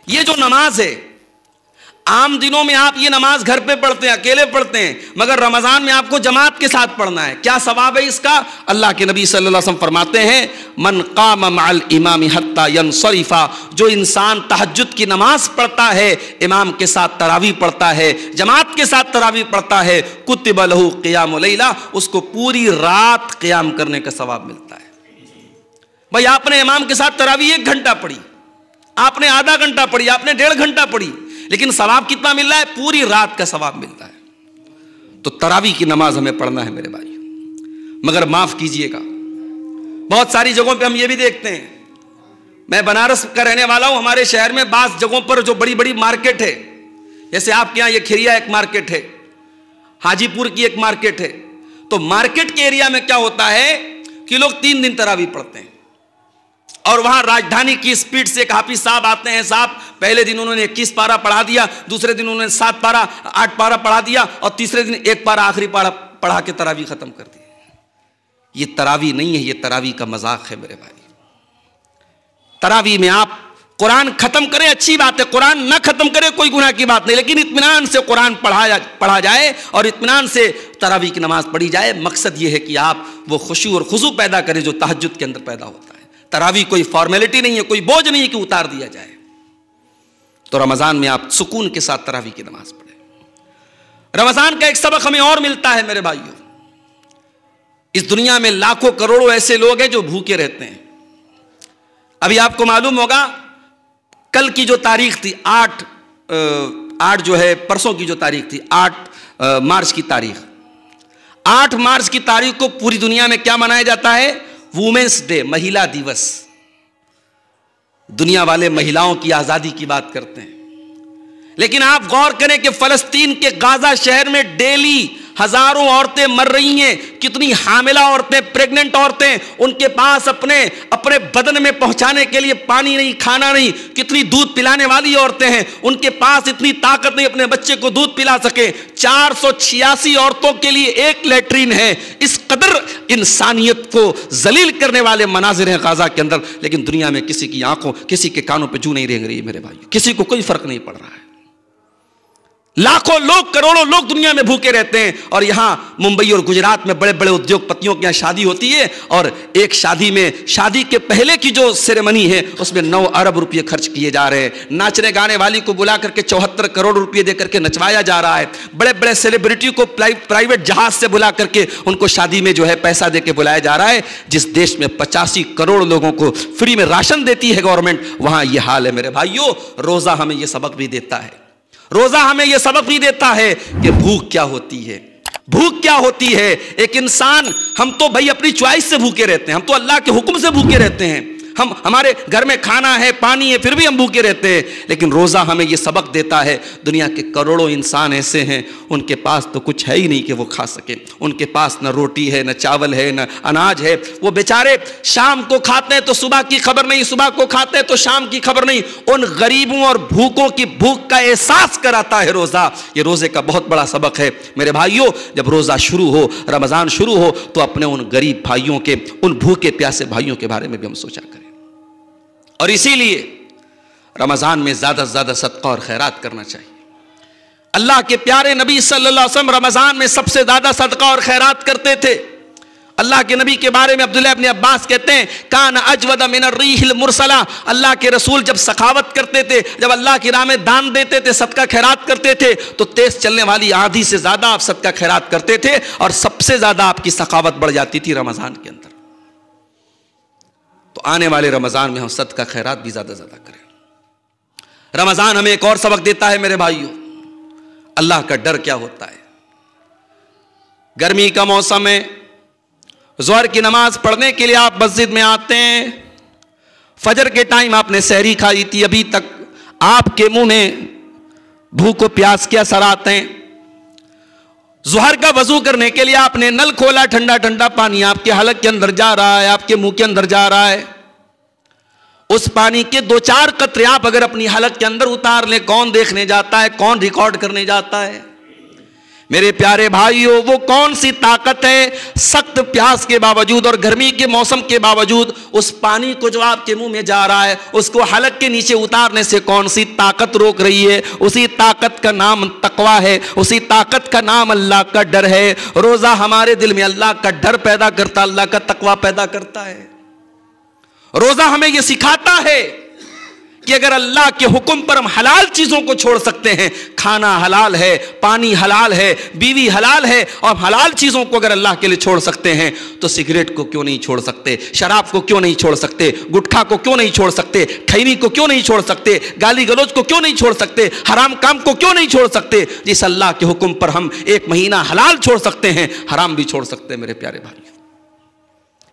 ये जो नमाज है, आम दिनों में आप ये नमाज घर पे पढ़ते हैं, अकेले पढ़ते हैं, मगर रमजान में आपको जमात के साथ पढ़ना है। क्या सवाब है इसका? अल्लाह के नबी सल्लल्लाहु अलैहि वसल्लम फरमाते हैं, मन काम मअल इमाम हत्ता यनसरिफा, जो इंसान तहज्जुद की नमाज पढ़ता है, इमाम के साथ तरावी पढ़ता है, जमात के साथ तरावी पढ़ता है, कुतिबा लहू क़ियामुल लैला, उसको पूरी रात क़ियाम करने का सवाब मिलता है। भाई आपने इमाम के साथ तरावी 1 घंटा पढ़ी, आपने आधा घंटा पढ़ी, आपने 1.5 घंटा पढ़ी, लेकिन सवाब कितना मिल रहा है? पूरी रात का सवाब मिलता है। तो तरावी की नमाज हमें पढ़ना है मेरे भाई। मगर माफ कीजिएगा, बहुत सारी जगहों पे हम ये भी देखते हैं, मैं बनारस का रहने वाला हूं, हमारे शहर में बास जगहों पर जो बड़ी बड़ी मार्केट है, जैसे आपके यहां ये खिरिया एक मार्केट है, हाजीपुर की एक मार्केट है, तो मार्केट के एरिया में क्या होता है कि लोग 3 दिन तरावी पढ़ते हैं, और वहां राजधानी की स्पीड से एक हाफिज साहब आते हैं, साहब पहले दिन उन्होंने 21 पारा पढ़ा दिया, दूसरे दिन उन्होंने 7 पारा 8 पारा पढ़ा दिया, और तीसरे दिन 1 पारा आखिरी पारा पढ़ा के तरावी खत्म कर दी। ये तरावी नहीं है, ये तरावी का मजाक है मेरे भाई। तरावी में आप कुरान खत्म करें, अच्छी बात है, कुरान ना खत्म करें कोई गुनाह की बात नहीं, लेकिन इत्मीनान से कुरान पढ़ा जाए और इत्मीनान से तरावी की नमाज पढ़ी जाए। मकसद ये है कि आप वो खुशू और खुशू पैदा करें जो तहज्जुद के अंदर पैदा होता है। तरावी कोई फॉर्मेलिटी नहीं है, कोई बोझ नहीं है कि उतार दिया जाए। तो रमजान में आप सुकून के साथ तरावी की नमाज पढ़ें। रमजान का एक सबक हमें और मिलता है मेरे भाइयों, इस दुनिया में लाखों करोड़ों ऐसे लोग हैं जो भूखे रहते हैं। अभी आपको मालूम होगा, कल की जो तारीख थी 8 जो है परसों की जो तारीख थी 8 मार्च की तारीख, 8 मार्च की तारीख को पूरी दुनिया में क्या मनाया जाता है? वुमेन्स डे, महिला दिवस। दुनिया वाले महिलाओं की आजादी की बात करते हैं, लेकिन आप गौर करें कि फलस्तीन के गाजा शहर में डेली हजारों औरतें मर रही हैं। कितनी हामिला औरतें, प्रेग्नेंट औरतें, उनके पास अपने बदन में पहुंचाने के लिए पानी नहीं, खाना नहीं। कितनी दूध पिलाने वाली औरतें हैं, उनके पास इतनी ताकत नहीं अपने बच्चे को दूध पिला सके। 486 औरतों के लिए 1 लैट्रीन है। इस कदर इंसानियत को जलील करने वाले मनाजिर हैं गाजा के अंदर, लेकिन दुनिया में किसी की आंखों, किसी के कानों पर जू नहीं रेंग रही मेरे भाई, किसी को कोई फर्क नहीं पड़ रहा है। लाखों लोग, करोड़ों लोग दुनिया में भूखे रहते हैं, और यहां मुंबई और गुजरात में बड़े बड़े उद्योगपतियों के यहां शादी होती है, और एक शादी में, शादी के पहले की जो सेरेमनी है उसमें 9 अरब रुपये खर्च किए जा रहे हैं। नाचने गाने वाली को बुला करके 74 करोड़ रुपये देकर के नचवाया जा रहा है। बड़े बड़े सेलिब्रिटी को प्राइवेट जहाज से बुला करके उनको शादी में जो है पैसा दे के बुलाया जा रहा है। जिस देश में 85 करोड़ लोगों को फ्री में राशन देती है गवर्नमेंट, वहां यह हाल है मेरे भाइयों। रोजा हमें यह सबक भी देता है, रोजा हमें यह सबक भी देता है कि भूख क्या होती है, भूख क्या होती है। एक इंसान, हम तो भाई अपनी चॉइस से भूखे रहते हैं, हम तो अल्लाह के हुक्म से भूखे रहते हैं, हमारे घर में खाना है, पानी है, फिर भी हम भूखे रहते हैं। लेकिन रोज़ा हमें यह सबक देता है, दुनिया के करोड़ों इंसान ऐसे हैं उनके पास तो कुछ है ही नहीं कि वो खा सके। उनके पास न रोटी है, न चावल है, न अनाज है। वो बेचारे शाम को खाते हैं तो सुबह की खबर नहीं, सुबह को खाते हैं तो शाम की खबर नहीं। उन गरीबों और भूखों की भूख का एहसास कराता है रोज़ा। ये रोज़े का बहुत बड़ा सबक है मेरे भाइयों। जब रोज़ा शुरू हो, रमज़ान शुरू हो, तो अपने उन गरीब भाइयों के, उन भूखे प्यासे भाइयों के बारे में भी हम सोचा करें। और इसीलिए रमजान में ज्यादा से ज्यादा सदका और खैरात करना चाहिए। अल्लाह के प्यारे नबी सल्लल्लाहु अलैहि वसल्लम रमजान में सबसे ज्यादा सदका और खैरात करते थे। अल्लाह के नबी के बारे में अब्दुल्लाह इब्न अब्बास कहते हैं, कान अजवद मिन अर्रीहिल मुरसला। अल्लाह के रसूल जब सखावत करते थे, जब अल्लाह की राह में दान देते थे, सदका खैरात करते थे, तो तेज चलने वाली आंधी से ज्यादा आप सदका खैरात करते थे, और सबसे ज्यादा आपकी सखावत बढ़ जाती थी रमजान के अंदर। तो आने वाले रमजान में हम सदका खैरात भी ज्यादा ज्यादा करें। रमजान हमें एक और सबक देता है मेरे भाइयों, अल्लाह का डर क्या होता है। गर्मी का मौसम है, ज़ोहर की नमाज पढ़ने के लिए आप मस्जिद में आते हैं, फजर के टाइम आपने सहरी खाई थी, अभी तक आपके मुंह में भूख और प्यास के असर आते हैं। ज़ोहर का वजू करने के लिए आपने नल खोला, ठंडा ठंडा पानी आपके हलक के अंदर जा रहा है, आपके मुंह के अंदर जा रहा है। उस पानी के 2-4 कतरे आप अगर अपनी हलक के अंदर उतार ले, कौन देखने जाता है, कौन रिकॉर्ड करने जाता है। मेरे प्यारे भाइयों, वो कौन सी ताकत है सख्त प्यास के बावजूद और गर्मी के मौसम के बावजूद उस पानी को जो आपके मुंह में जा रहा है उसको हलक के नीचे उतारने से कौन सी ताकत रोक रही है? उसी ताकत का नाम तकवा है, उसी ताकत का नाम अल्लाह का डर है। रोजा हमारे दिल में अल्लाह का डर पैदा करता, अल्लाह का तकवा पैदा करता है। रोजा हमें यह सिखाता है कि अगर अल्लाह के हुक्म पर हम हलाल चीजों को छोड़ सकते हैं, खाना हलाल है, पानी हलाल है, बीवी हलाल है, और हलाल चीजों को अगर अल्लाह के लिए छोड़ सकते हैं तो सिगरेट को क्यों नहीं छोड़ सकते? शराब को क्यों नहीं छोड़ सकते? गुटखा को क्यों नहीं छोड़ सकते? खैनी को क्यों नहीं छोड़ सकते? गाली गलौज को क्यों नहीं छोड़ सकते? हराम काम को क्यों नहीं छोड़ सकते? जिस अल्लाह के हुक्म पर हम 1 महीना हलाल छोड़ सकते हैं, हराम भी छोड़ सकते हैं मेरे प्यारे भाइयों।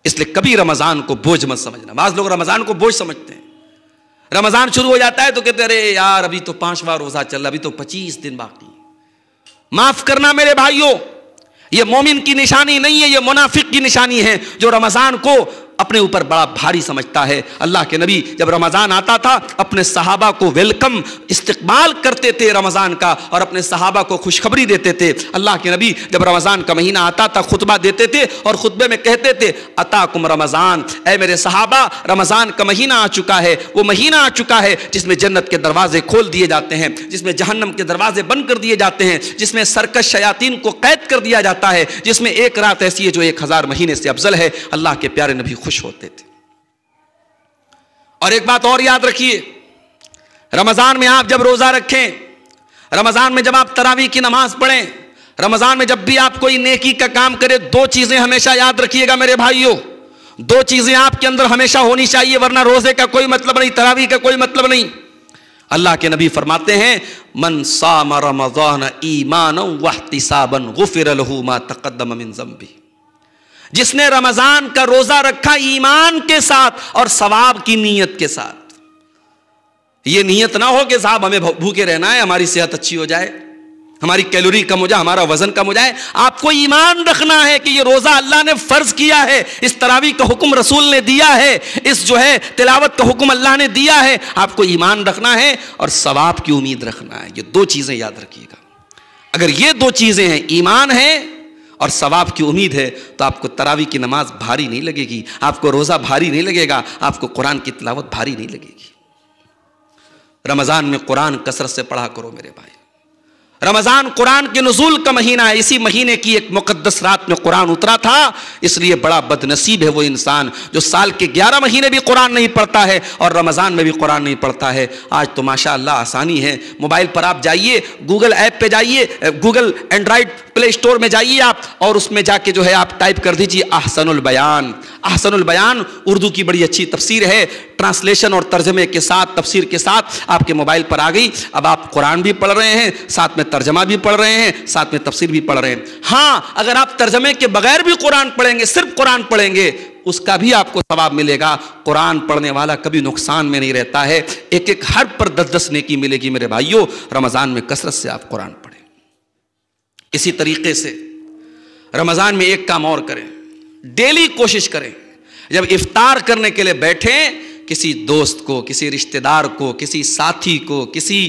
इसलिए कभी रमजान को बोझ मत समझना। बाज़ लोग रमजान को बोझ समझते हैं। रमजान शुरू हो जाता है तो कहते अरे यार अभी तो 5वां रोजा चल रहा, अभी तो 25 दिन बाकी। माफ करना मेरे भाइयों, यह मोमिन की निशानी नहीं है, यह मुनाफिक की निशानी है जो रमजान को अपने ऊपर बड़ा भारी समझता है। अल्लाह के नबी जब रमजान आता था अपने सहाबा को वेलकम इस्तकबाल करते थे रमजान का, और अपने सहाबा को खुशखबरी देते थे। अल्लाह के नबी जब रमजान का महीना आता था खुतबा देते थे और खुतबे में कहते थे अताकुम रमजान, ऐ मेरे सहाबा रमजान का महीना आ चुका है, वो महीना आ चुका है जिसमें जन्नत के दरवाजे खोल दिए जाते हैं, जिसमें जहन्नम के दरवाजे बंद कर दिए जाते हैं, जिसमें सरकश शयातीन को कैद कर दिया जाता है, जिसमें एक रात ऐसी है जो 1000 महीने से अफजल है। अल्लाह के प्यारे नबी खुश होते थे। और एक बात और याद रखिए, रमजान में आप जब रोजा रखें, रमजान में जब आप तरावी की नमाज पढ़ें, रमजान में जब भी आप कोई नेकी का काम करें, 2 चीजें हमेशा याद रखिएगा मेरे भाइयों। 2 चीजें आपके अंदर हमेशा होनी चाहिए, वरना रोजे का कोई मतलब नहीं, तरावी का कोई मतलब नहीं। अल्लाह के नबी फरमाते हैं मन साम रमजान ईमानन वहतिसाबन गुफिर लहू मा तक़द्दम मिन ज़ंबी। जिसने रमजान का रोजा रखा ईमान के साथ और सवाब की नीयत के साथ। यह नीयत ना हो कि साहब हमें भूखे रहना है, हमारी सेहत अच्छी हो जाए, हमारी कैलोरी कम हो जाए, हमारा वजन कम हो जाए। आपको ईमान रखना है कि यह रोजा अल्लाह ने फर्ज किया है, इस तरावी का हुक्म रसूल ने दिया है, इस जो है तिलावत का हुक्म अल्लाह ने दिया है। आपको ईमान रखना है और सवाब की उम्मीद रखना है। ये 2 चीजें याद रखिएगा। अगर ये 2 चीजें हैं, ईमान है और सवाब की उम्मीद है, तो आपको तरावी की नमाज भारी नहीं लगेगी, आपको रोजा भारी नहीं लगेगा, आपको कुरान की तिलावत भारी नहीं लगेगी। रमजान में कुरान कसरत से पढ़ा करो मेरे भाई। रमजान कुरान के नुज़ूल का महीना है। इसी महीने की एक मुक़द्दस रात में कुरान उतरा था, इसलिए बड़ा बदनसीब है वो इंसान जो साल के 11 महीने भी कुरान नहीं पढ़ता है और रमजान में भी कुरान नहीं पढ़ता है। आज तो माशाअल्लाह आसानी है, मोबाइल पर आप जाइए, गूगल ऐप पे जाइए, गूगल एंड्रॉइड प्ले स्टोर में जाइए आप, और उसमें जाके जो है आप टाइप कर दीजिए अहसनुल बयान। अहसनुल बयान उर्दू की बड़ी अच्छी तफसीर है, ट्रांसलेशन और तर्जमे के साथ, तफसीर के साथ आपके मोबाइल पर आ गई। अब आप कुरान भी पढ़ रहे हैं, साथ में तर्जमा भी पढ़ रहे हैं, साथ में तफसीर भी पढ़ रहे हैं। हाँ, अगर आप तर्जमे के बगैर भी कुरान पढ़ेंगे, सिर्फ कुरान पढ़ेंगे, उसका भी आपको सवाब मिलेगा। कुरान पढ़ने वाला कभी नुकसान में नहीं रहता है, एक एक हर्फ पर 10-10 नेकी मिलेगी मेरे भाइयों। रमजान में कसरत से आप कुरान पढ़ें। इसी तरीके से रमजान में एक काम और करें, डेली कोशिश करें जब इफ्तार करने के लिए बैठें, किसी दोस्त को, किसी रिश्तेदार को, किसी साथी को, किसी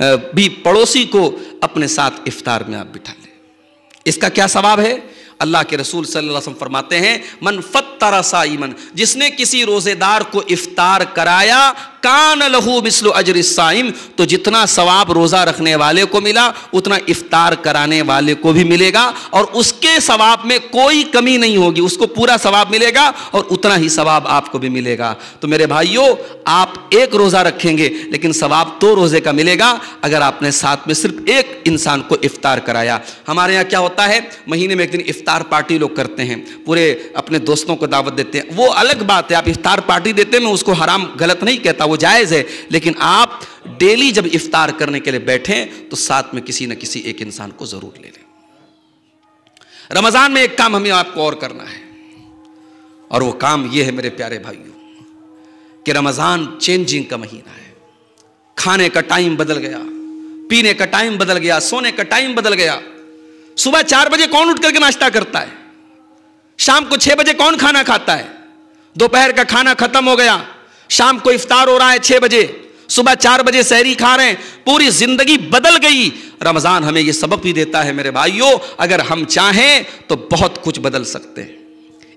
भी पड़ोसी को अपने साथ इफ्तार में आप बिठा लें। इसका क्या सवाब है? अल्लाह के रसूल सल्लल्लाहु अलैहि वसल्लम फरमाते हैं मन फत्तरा साइमन, जिसने किसी रोजेदार को इफ्तार कराया, कान लहू मिस्लु अजर साइम, तो जितना सवाब रोजा रखने वाले को मिला उतना इफ्तार कराने वाले को भी मिलेगा, और उसके सवाब में कोई कमी नहीं होगी, उसको पूरा सवाब मिलेगा और उतना ही सवाब आपको भी मिलेगा। तो मेरे भाइयों, आप एक रोजा रखेंगे लेकिन सवाब 2 रोजे का मिलेगा अगर आपने साथ में सिर्फ एक इंसान को इफ्तार कराया। हमारे यहाँ क्या होता है, महीने में एक दिन इफ्तार पार्टी लोग करते हैं, पूरे अपने दोस्तों को दावत देते हैं। वो अलग बात है, आप इफ्तार पार्टी देते हैं, मैं उसको हराम गलत नहीं कहता, वो जायज़ है, लेकिन आप डेली जब इफ्तार करने के लिए बैठें तो साथ में किसी न किसी एक इंसान को जरूर ले लें। रमजान में एक काम हमें आपको और करना है, और वो काम ये है मेरे प्यारे भाइयों कि रमजान चेंजिंग का महीना है। खाने का टाइम बदल गया, पीने का टाइम बदल गया, सोने का टाइम बदल गया। सुबह 4 बजे कौन उठ करके नाश्ता करता है? शाम को 6 बजे कौन खाना खाता है? दोपहर का खाना खत्म हो गया, शाम को इफ्तार हो रहा है 6 बजे, सुबह 4 बजे सहरी खा रहे हैं, पूरी जिंदगी बदल गई। रमजान हमें यह सबक भी देता है मेरे भाइयों, अगर हम चाहें तो बहुत कुछ बदल सकते हैं।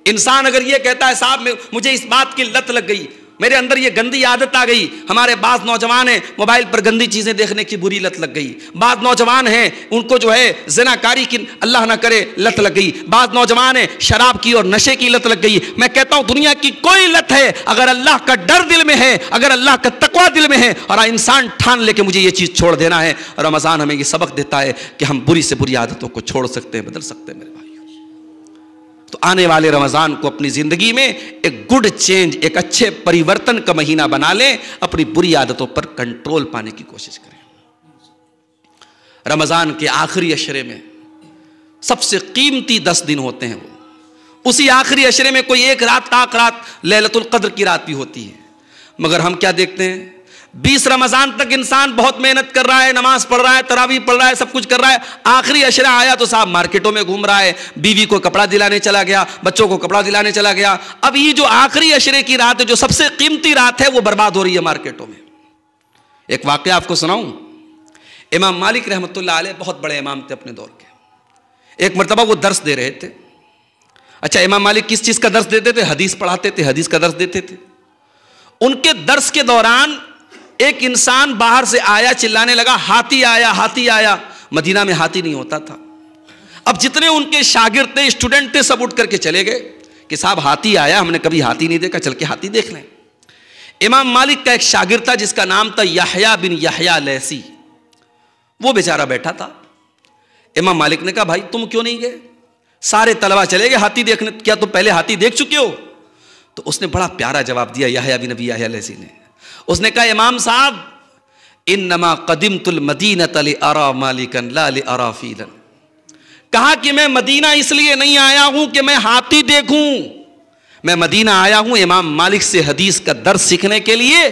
इंसान अगर यह कहता है साहब मुझे इस बात की लत लग गई, मेरे अंदर ये गंदी आदत आ गई। हमारे बाज़ नौजवान हैं मोबाइल पर गंदी चीज़ें देखने की बुरी लत लग गई। बाज़ नौजवान हैं उनको जो है ज़िनाकारी की अल्लाह ना करे लत लग गई। बाज़ नौजवान हैं शराब की और नशे की लत लग गई। मैं कहता हूं दुनिया की कोई लत है, अगर अल्लाह का डर दिल में है, अगर अल्लाह का तकवा दिल में है और इंसान ठान ले कि मुझे ये चीज़ छोड़ देना है, रमज़ान हमें ये सबक देता है कि हम बुरी से बुरी आदतों को छोड़ सकते हैं, बदल सकते हैं मेरे भाई। तो आने वाले रमज़ान को अपनी ज़िंदगी में एक गुड चेंज, एक अच्छे परिवर्तन का महीना बना लें, अपनी बुरी आदतों पर कंट्रोल पाने की कोशिश करें। रमज़ान के आखिरी अशरे में सबसे कीमती 10 दिन होते हैं, वो उसी आखिरी अशरे में कोई एक रात ताक रात लैलतुल क़द्र की रात भी होती है। मगर हम क्या देखते हैं, 20 रमज़ान तक इंसान बहुत मेहनत कर रहा है, नमाज पढ़ रहा है, तरावी पढ़ रहा है, सब कुछ कर रहा है। आखिरी अशरा आया तो साहब मार्केटों में घूम रहा है, बीवी को कपड़ा दिलाने चला गया, बच्चों को कपड़ा दिलाने चला गया। अब ये जो आखिरी अशरे की रात है, जो सबसे कीमती रात है, वो बर्बाद हो रही है मार्केटों में। एक वाकया आपको सुनाऊं। इमाम मालिक रहमतुल्लाह अलैह बहुत बड़े इमाम थे अपने दौर के। एक मरतबा वो दर्स दे रहे थे। अच्छा, इमाम मालिक किस चीज़ का दर्स देते थे? हदीस पढ़ाते थे, हदीस का दर्स देते थे। उनके दर्स के दौरान एक इंसान बाहर से आया, चिल्लाने लगा हाथी आया, हाथी आया। मदीना में हाथी नहीं होता था। अब जितने उनके शागिर्द थे, स्टूडेंट थे, सब उठ करके चले गए कि साहब हाथी आया, हमने कभी हाथी नहीं देखा, चल के हाथी देख लें। इमाम मालिक का एक शागिर्द था जिसका नाम था यहया बिन यहया लैसी। वो बेचारा बैठा था। इमाम मालिक ने कहा भाई तुम क्यों नहीं गए? सारे तलबा चले गए हाथी देखने, क्या तुम पहले हाथी देख चुके हो? तो उसने बड़ा प्यारा जवाब दिया यहया बिन नबी यहया लैसी ने। उसने कहा इमाम साहब इन्नमा क़दिमतुल मदीनत लिअरा मालिकन ला लिअरा फ़ीलन। कहा कि मैं मदीना इसलिए नहीं आया हूं कि मैं हाथी देखूं, मैं मदीना आया हूं इमाम मालिक से हदीस का दर्स सीखने के लिए।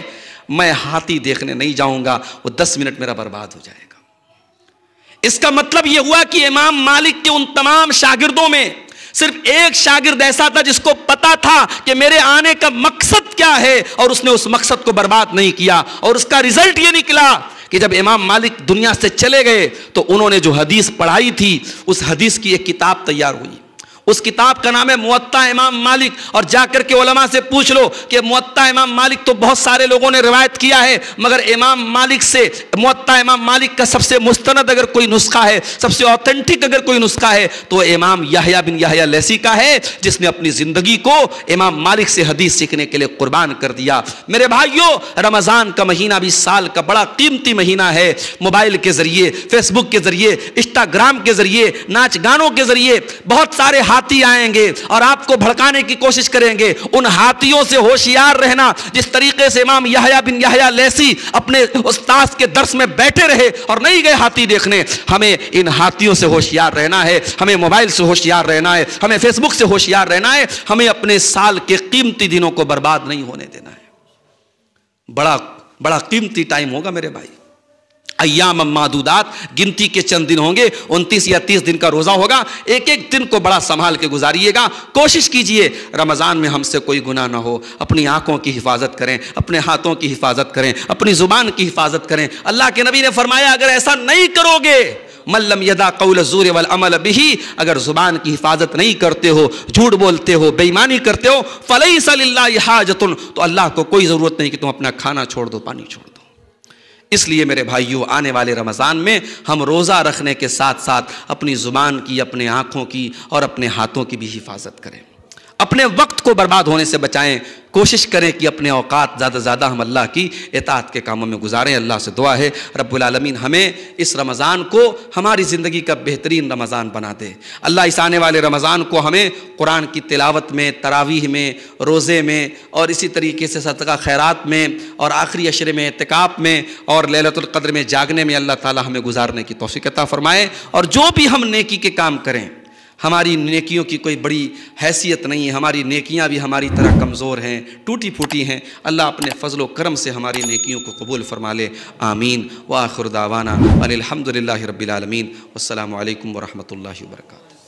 मैं हाथी देखने नहीं जाऊंगा, वो 10 मिनट मेरा बर्बाद हो जाएगा। इसका मतलब यह हुआ कि इमाम मालिक के उन तमाम शागिर्दों में सिर्फ एक शागिर्द ऐसा था जिसको पता था कि मेरे आने का मकसद क्या है, और उसने उस मकसद को बर्बाद नहीं किया। और उसका रिजल्ट ये निकला कि जब इमाम मालिक दुनिया से चले गए तो उन्होंने जो हदीस पढ़ाई थी, उस हदीस की एक किताब तैयार हुई। उस किताब का नाम है मुअत्ता इमाम मालिक। और जाकर के उलमा से पूछ लो कि मुअत्ता इमाम मालिक तो बहुत सारे लोगों ने रिवायत किया है, मगर इमाम मालिक से मुअत्ता इमाम मालिक का सबसे मुस्तनद अगर कोई नुस्खा है, सबसे ऑथेंटिक अगर कोई नुस्खा है, तो इमाम यहया बिन यहया लैसी का है, जिसने अपनी ज़िंदगी को इमाम मालिक से हदीस सीखने के लिए कुर्बान कर दिया। मेरे भाइयों, रमज़ान का महीना भी साल का बड़ा कीमती महीना है। मोबाइल के ज़रिए, फेसबुक के ज़रिए, इंस्टाग्राम के ज़रिए, नाच गानों के ज़रिए बहुत सारे हाथी आएंगे और आपको भड़काने की कोशिश करेंगे। उन हाथियों से होशियार रहना। जिस तरीके से इमाम यहया बिन यहया लैसी अपने उस्ताद के दर्स में बैठे रहे और नहीं गए हाथी देखने, हमें इन हाथियों से होशियार रहना है। हमें मोबाइल से होशियार रहना है, हमें फेसबुक से होशियार रहना है। हमें अपने साल के कीमती दिनों को बर्बाद नहीं होने देना है। बड़ा बड़ा कीमती टाइम होगा मेरे भाई। अय्याम मादूदात, गिनती के चंद दिन होंगे, 29 या 30 दिन का रोज़ा होगा। एक एक दिन को बड़ा संभाल के गुजारिएगा। कोशिश कीजिए रमज़ान में हमसे कोई गुनाह ना हो। अपनी आँखों की हिफाजत करें, अपने हाथों की हिफाजत करें, अपनी ज़ुबान की हिफाजत करें। अल्लाह के नबी ने फरमाया अगर ऐसा नहीं करोगे, मल्लम यदा कौल ज़ूर वल अमल बिही, अगर ज़ुबान की हिफाजत नहीं करते हो, झूठ बोलते हो, बेईमानी करते हो, फलैसा लिल्लाहि हाजतुन, तो अल्लाह को कोई ज़रूरत नहीं कि तुम अपना खाना छोड़ दो, पानी छोड़ दो। इसलिए मेरे भाइयों, आने वाले रमज़ान में हम रोज़ा रखने के साथ साथ अपनी ज़ुबान की, अपने आँखों की और अपने हाथों की भी हिफाजत करें। अपने वक्त को बर्बाद होने से बचाएं। कोशिश करें कि अपने औकात ज़्यादा से ज़्यादा हम अल्लाह की इताअत के कामों में गुजारें। अल्लाह से दुआ है रब्बुल आलमीन हमें इस रमज़ान को हमारी ज़िंदगी का बेहतरीन रमज़ान बना दे। अल्लाह इस आने वाले रमज़ान को हमें कुरान की तिलावत में, तरावीह में, रोज़े में और इसी तरीके से सदका खैरात में और आखिरी अशरे में इत्तिकाफ़ में और लैलतुल क़द्र में जागने में अल्लाह ताला हमें गुजारने की तौफ़ीक़ अता फ़रमाए। और जो भी हम नेकी के काम करें, हमारी नेकियों की कोई बड़ी हैसियत नहीं है, हमारी नेकियां भी हमारी तरह कमज़ोर हैं, टूटी फूटी हैं। अल्लाह अपने फ़ज़ल व करम से हमारी नेकियों को कबूल फ़रमा ले। आमीन। व आखिर दावाना अनिल हम्दुलिल्लाहि रब्बिल आलमीन। वस्सलामु अलैकुम व रहमतुल्लाहि व बरकातुहू।